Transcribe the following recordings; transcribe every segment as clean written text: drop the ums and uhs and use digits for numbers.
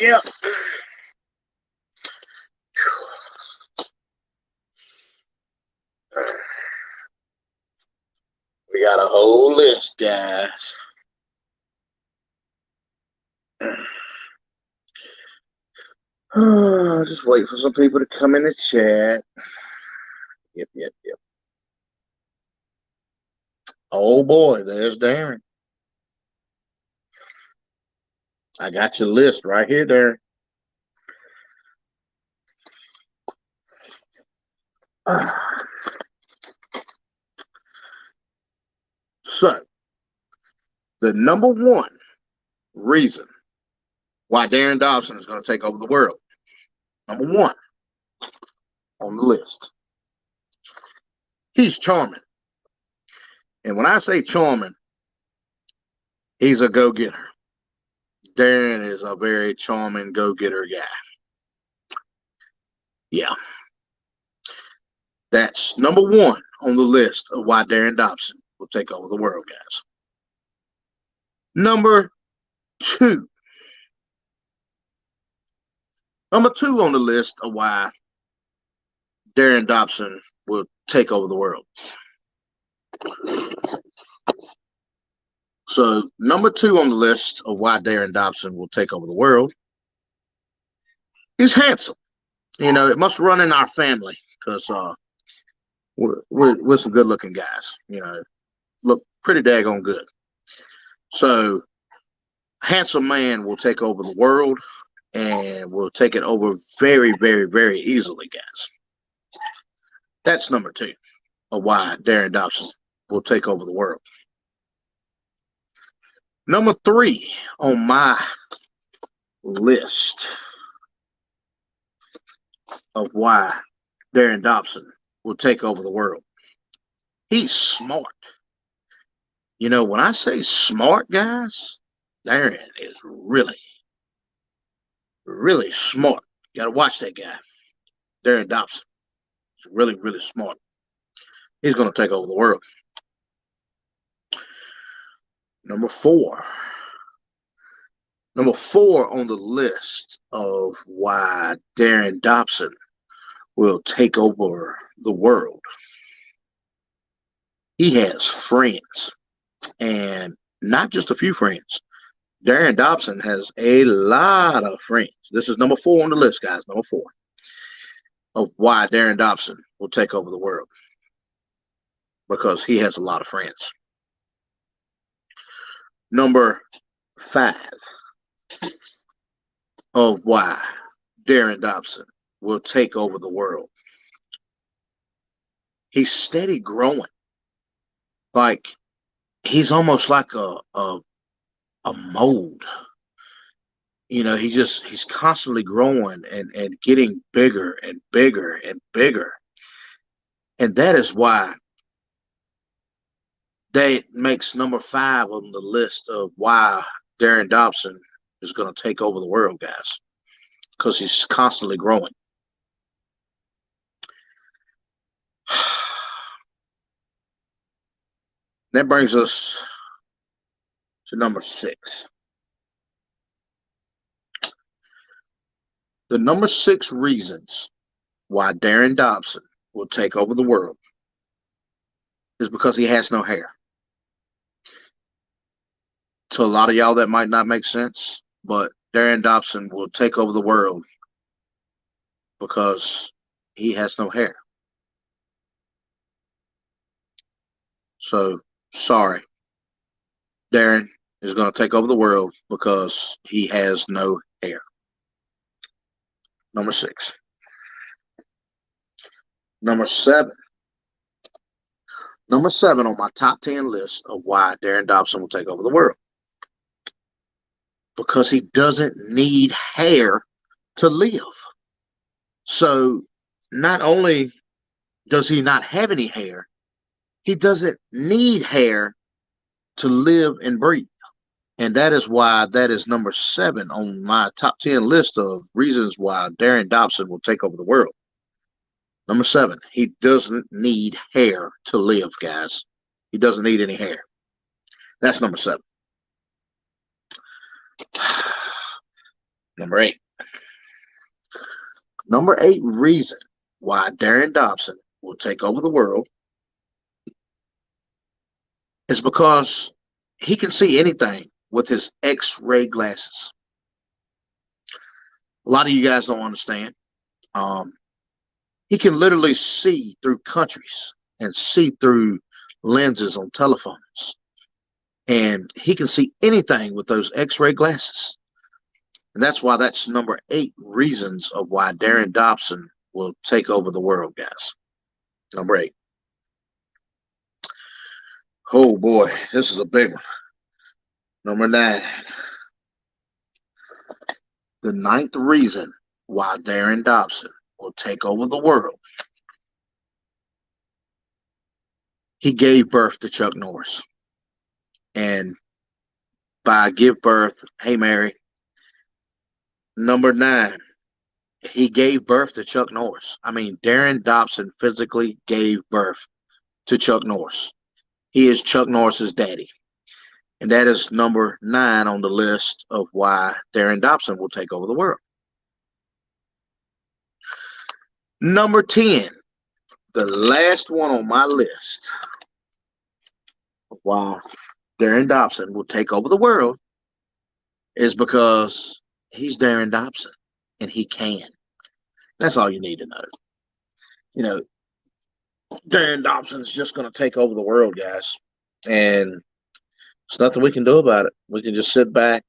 Yep. We got a whole list, guys. Just wait for some people to come in the chat. Yep. Oh boy, there's Darren. I got your list right here, Darren. So, the number one reason why Darren Dobson is going to take over the world, number one on the list, he's charming. And when I say charming, he's a go-getter. Darren is a very charming go-getter guy. Yeah. That's number one on the list of why Darren Dobson will take over the world, guys. Number two. Number two on the list of why Darren Dobson will take over the world. So, number two on the list of why Darren Dobson will take over the world, he's handsome. You know, it must run in our family because we're some good-looking guys. You know, look pretty daggone good. So, handsome man will take over the world and will take it over very, very, very easily, guys. That's number two of why Darren Dobson will take over the world. Number three on my list of why Darren Dobson will take over the world. He's smart. You know, when I say smart, guys, Darren is really, really smart. You got to watch that guy. Darren Dobson. He's really, really smart. He's going to take over the world. Number four. Number four on the list of why Darren Dobson will take over the world. He has friends, and not just a few friends. Darren Dobson has a lot of friends. This is number four on the list, guys. Number four of why Darren Dobson will take over the world. Because he has a lot of friends. Number five of why Darren Dobson will take over the world. He's steady growing. Like, he's almost like a mold. You know, he's constantly growing and getting bigger and bigger and bigger. And that is why that makes number five on the list of why Darren Dobson is going to take over the world, guys. Because he's constantly growing. That brings us to number six. The number six reasons why Darren Dobson will take over the world is because he has no hair. To a lot of y'all, that might not make sense, but Darren Dobson will take over the world because he has no hair. So, sorry. Darren is going to take over the world because he has no hair. Number six. Number seven. Number seven on my top 10 list of why Darren Dobson will take over the world. Because he doesn't need hair to live. So, not only does he not have any hair, he doesn't need hair to live and breathe. And that is why that is number seven on my top 10 list of reasons why Darren Dobson will take over the world. Number seven, he doesn't need hair to live, guys. He doesn't need any hair. That's number seven. Number eight. Number eight reason why Darren Dobson will take over the world is because he can see anything with his X-ray glasses. A lot of you guys don't understand. Um, he can literally see through countries and see through lenses on telephones. And he can see anything with those X-ray glasses. And that's why that's number eight reasons of why Darren Dobson will take over the world, guys. Number eight. Oh boy, this is a big one. Number nine. The ninth reason why Darren Dobson will take over the world. He gave birth to Chuck Norris. And by give birth, hey Mary, number nine, he gave birth to Chuck Norris. I mean, Darren Dobson physically gave birth to Chuck Norris. He is Chuck Norris's daddy. And that is number nine on the list of why Darren Dobson will take over the world. Number 10, the last one on my list of why Darren Dobson will take over the world is because he's Darren Dobson and he can. That's all you need to know. You know, Darren Dobson is just going to take over the world, guys. And there's nothing we can do about it. We can just sit back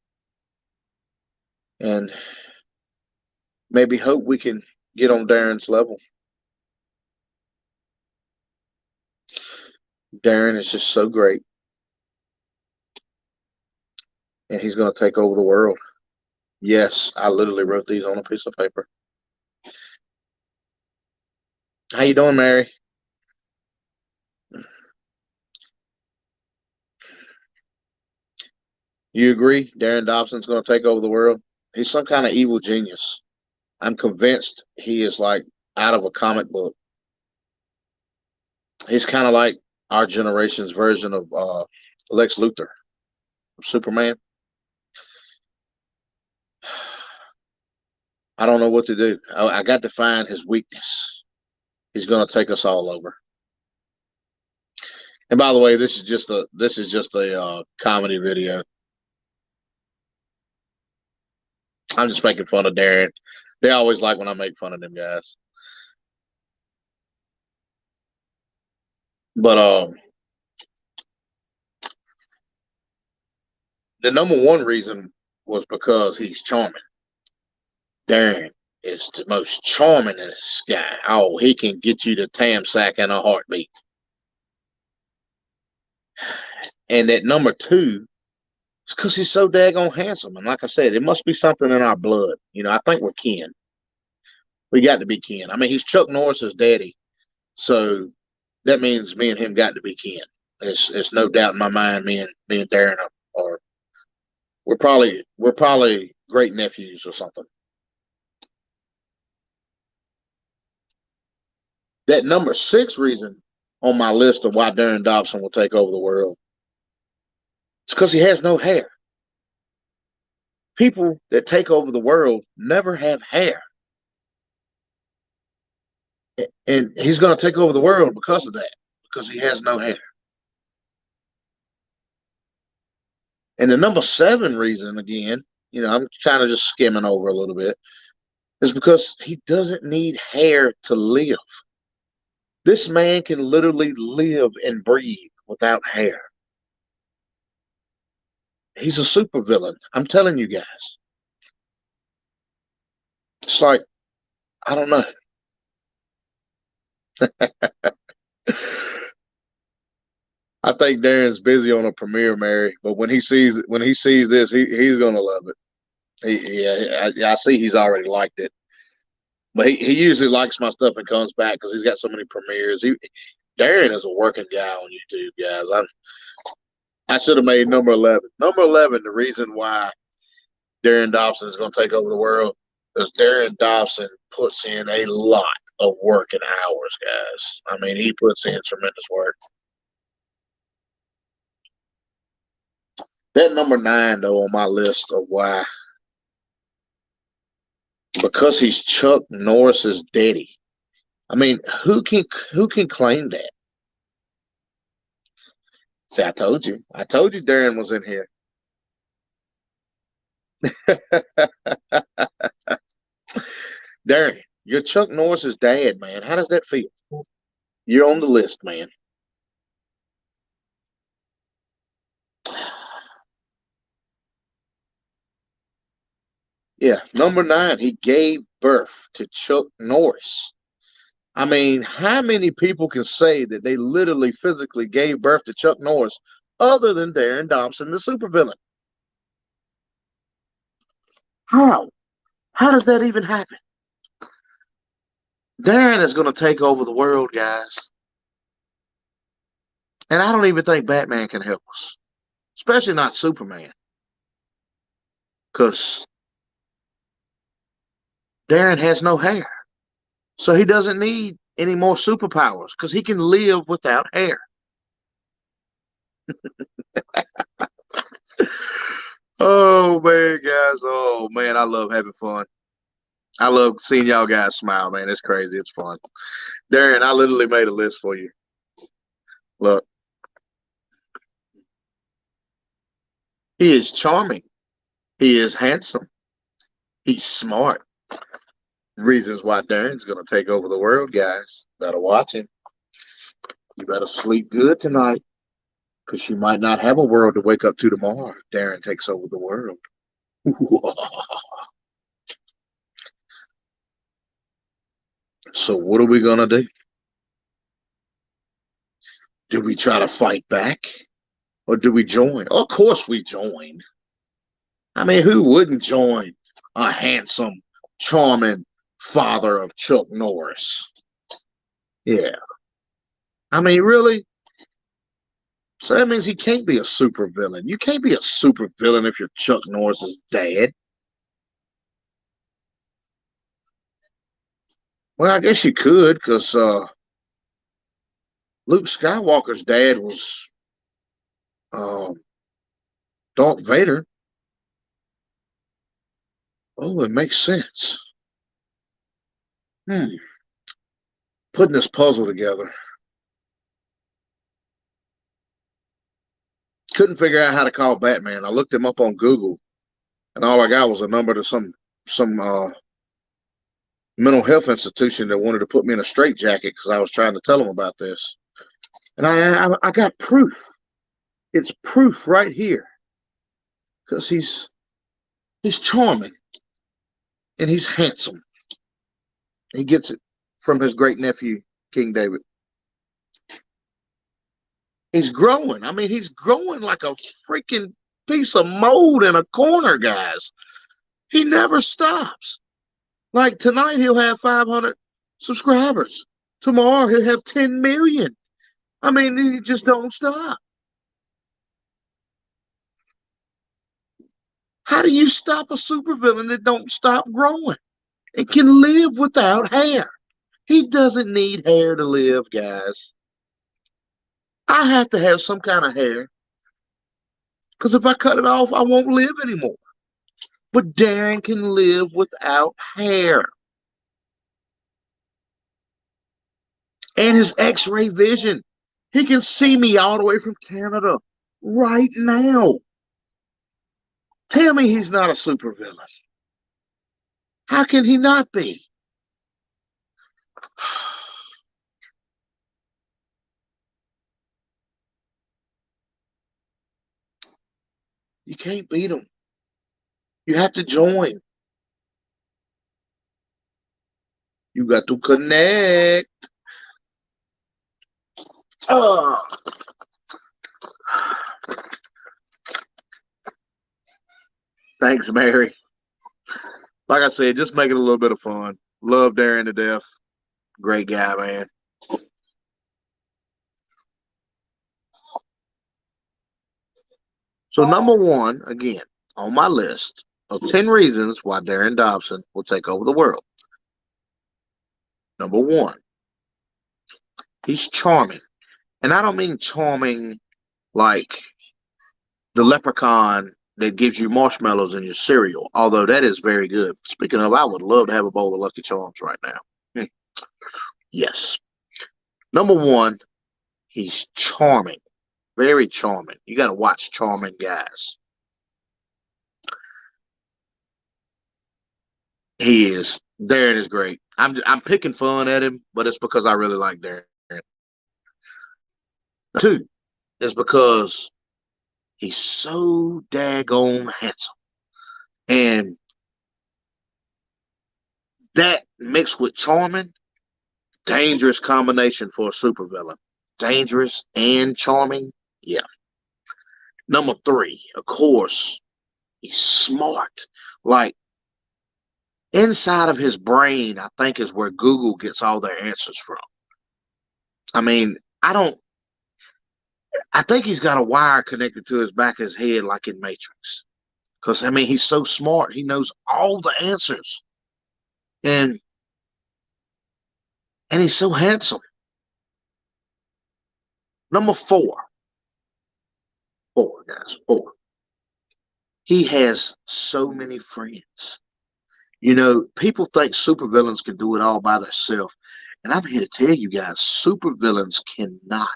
and maybe hope we can get on Darren's level. Darren is just so great. And he's going to take over the world. Yes, I literally wrote these on a piece of paper. How you doing, Mary? You agree Darren Dobson's going to take over the world? He's some kind of evil genius. I'm convinced he is like out of a comic book. He's kind of like our generation's version of Lex Luthor, Superman. I don't know what to do. I got to find his weakness. He's going to take us all over. And by the way, this is just a comedy video. I'm just making fun of Darren. They always like when I make fun of them guys. But the number one reason was because he's charming. Darren is the most charmingest guy. Oh, he can get you to Tamsack in a heartbeat. And at number two, it's because he's so daggone handsome. And like I said, it must be something in our blood. You know, I think we're kin. We got to be kin. I mean, he's Chuck Norris's daddy. So that means me and him got to be kin. It's no doubt in my mind, me and Darren are we're probably great nephews or something. That number 6 reason on my list of why Darren Dobson will take over the world, it's because he has no hair. People that take over the world never have hair. And he's going to take over the world because of that, because he has no hair. And the number 7 reason, again, you know, I'm kind of just skimming over a little bit, is because he doesn't need hair to live. This man can literally live and breathe without hair. He's a supervillain. I'm telling you guys. It's like, I don't know. I think Darren's busy on a premiere, Mary, but when he sees this, he's gonna love it. I see he's already liked it, but he usually likes my stuff and comes back because he's got so many premieres. Darren is a working guy on YouTube, guys. I should have made number 11. Number 11, the reason why Darren Dobson is going to take over the world is Darren Dobson puts in a lot of work and hours, guys. I mean, he puts in tremendous work. That number 9, though, on my list of why Because he's Chuck Norris's daddy. I mean, who can claim that? See, I told you. I told you Darren was in here. Darren, you're Chuck Norris's dad, man. How does that feel? You're on the list, man. Yeah, number 9, he gave birth to Chuck Norris. I mean, how many people can say that they literally physically gave birth to Chuck Norris other than Darren Dobson, the supervillain? How? How does that even happen? Darren is going to take over the world, guys. And I don't even think Batman can help us, especially not Superman, because Darren has no hair. So he doesn't need any more superpowers because he can live without hair. Oh, man, guys. Oh, man, I love having fun. I love seeing y'all guys smile, man. It's crazy. It's fun. Darren, I literally made a list for you. Look, he is charming. He is handsome. He's smart. Reasons why Darren's going to take over the world, guys. Better watch him. You better sleep good tonight because you might not have a world to wake up to tomorrow if Darren takes over the world. So what are we going to do? Do we try to fight back or do we join? Of course we join. I mean, who wouldn't join a handsome, charming father of Chuck Norris? Yeah. I mean, really? So that means he can't be a supervillain. You can't be a supervillain if you're Chuck Norris's dad. Well, I guess you could, because Luke Skywalker's dad was uh, Darth Vader. Oh, it makes sense. Hmm. Putting this puzzle together. Couldn't figure out how to call Batman. I looked him up on Google, and all I got was a number to some mental health institution that wanted to put me in a straitjacket because I was trying to tell them about this. And I got proof. It's proof right here because he's charming and he's handsome. He gets it from his great nephew King David. He's growing. I mean, he's growing like a freaking piece of mold in a corner, guys. He never stops. Like tonight, he'll have 500 subscribers. Tomorrow, he'll have 10 million. I mean, he just don't stop. How do you stop a supervillain that don't stop growing? It can live without hair. He doesn't need hair to live, guys. I have to have some kind of hair because if I cut it off, I won't live anymore. But Darren can live without hair. And his x-ray vision. He can see me all the way from Canada right now. Tell me he's not a supervillain. How can he not be? You can't beat him. You have to join. You got to connect. Oh. Thanks, Mary. Like I said, just make it a little bit of fun. Love Darren to death. Great guy, man. So number 1, again, on my list of 10 reasons why Darren Dobson will take over the world. Number 1, he's charming. And I don't mean charming like the leprechaun that gives you marshmallows in your cereal, although that is very good. Speaking of, I would love to have a bowl of Lucky Charms right now. Hmm. Yes. Number one, he's charming, very charming. You got to watch charming guys. He is. Darren is great. I'm picking fun at him, but it's because I really like Darren. Two is because he's so daggone handsome, and that mixed with charming, dangerous combination for a supervillain. Dangerous and charming. Yeah. Number three, of course, he's smart. Like inside of his brain, I think is where Google gets all their answers from. I mean, I think he's got a wire connected to his back of his head like in Matrix. Because I mean, he's so smart. He knows all the answers. And he's so handsome. Number four. Four, guys. Four. He has so many friends. You know, people think supervillains can do it all by themselves. And I'm here to tell you guys, supervillains cannot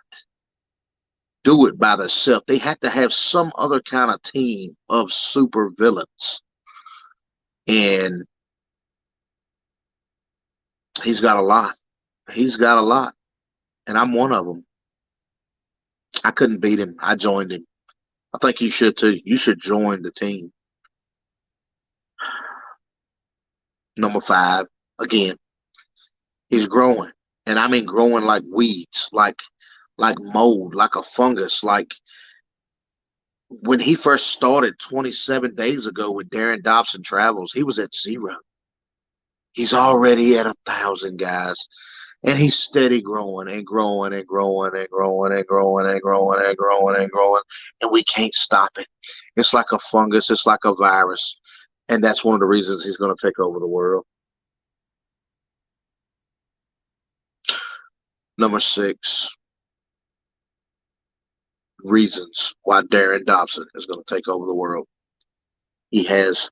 do it by themselves. They have to have some other kind of team of supervillains. And he's got a lot. He's got a lot. And I'm one of them. I couldn't beat him. I joined him. I think you should too. You should join the team. Number five, again, he's growing. And I mean growing like weeds, like mold, like a fungus. Like when he first started 27 days ago with Darren Dobson Travels, he was at 0. He's already at 1,000, guys. And he's steady growing and growing and growing and growing and growing and growing and growing and growing. And we can't stop it. It's like a fungus, it's like a virus. And that's one of the reasons he's going to take over the world. Number six, reasons why Darren Dobson is going to take over the world. He has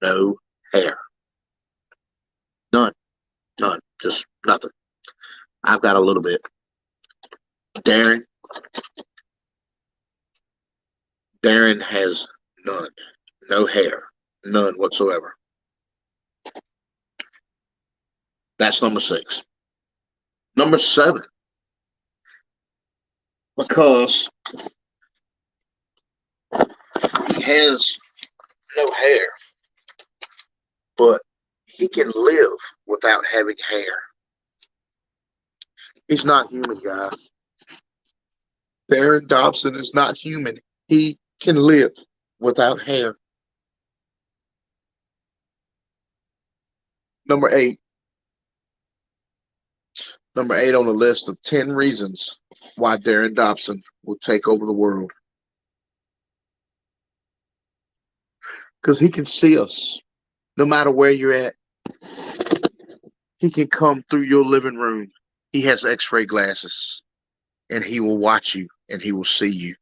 no hair. None. None. Just nothing. I've got a little bit. Darren has none. No hair. None whatsoever. That's number six. Number seven. Because he has no hair, but he can live without having hair. He's not human, guys. Darren Dobson is not human. He can live without hair. Number eight. Number 8 on the list of 10 reasons why Darren Dobson will take over the world. Because he can see us no matter where you're at. He can come through your living room. He has x-ray glasses and he will watch you and he will see you.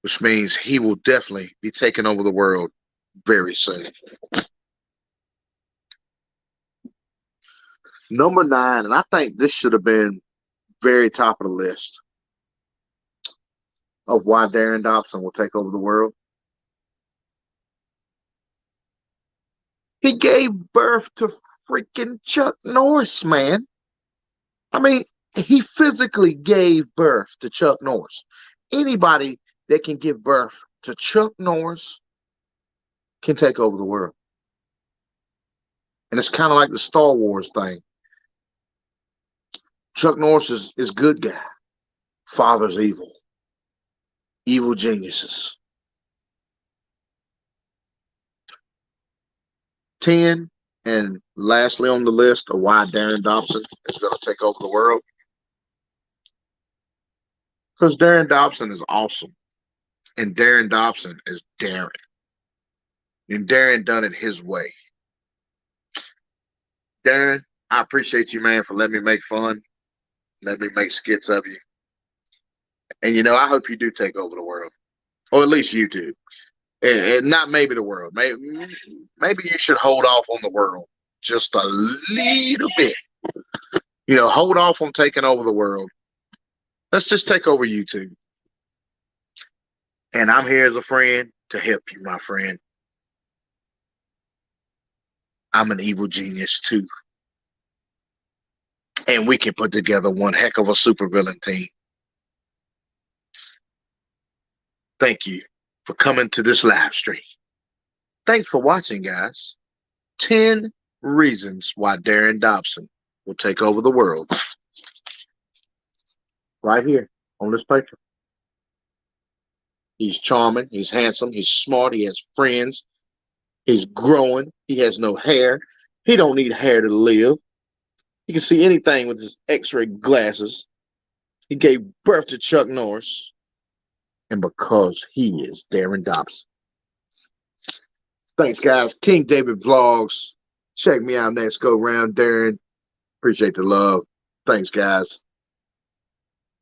Which means he will definitely be taking over the world very soon. Number 9, and I think this should have been very top of the list of why Darren Dobson will take over the world. He gave birth to freaking Chuck Norris, man. I mean, he physically gave birth to Chuck Norris. Anybody that can give birth to Chuck Norris can take over the world. And it's kind of like the Star Wars thing. Chuck Norris is good guy. Father's evil. Evil geniuses. 10, and lastly on the list of why Darren Dobson is going to take over the world. Because Darren Dobson is awesome. And Darren Dobson is Darren. And Darren done it his way. Darren, I appreciate you, man, for letting me make fun. Let me make skits of you. And, you know, I hope you do take over the world. or at least YouTube, and not maybe the world. Maybe you should hold off on the world just a little bit. Hold off on taking over the world. Let's just take over YouTube. And I'm here as a friend to help you, my friend. I'm an evil genius too. And we can put together one heck of a supervillain team. Thank you for coming to this live stream. Thanks for watching, guys. 10 reasons why Darren Dobson will take over the world. Right here on this paper. He's charming, he's handsome, he's smart, he has friends, he's growing, he has no hair. He don't need hair to live. He can see anything with his x-ray glasses. He gave birth to Chuck Norris. And because he is Darren Dobson. Thanks, guys. King David Vlogs. Check me out next go round, Darren. Appreciate the love. Thanks, guys.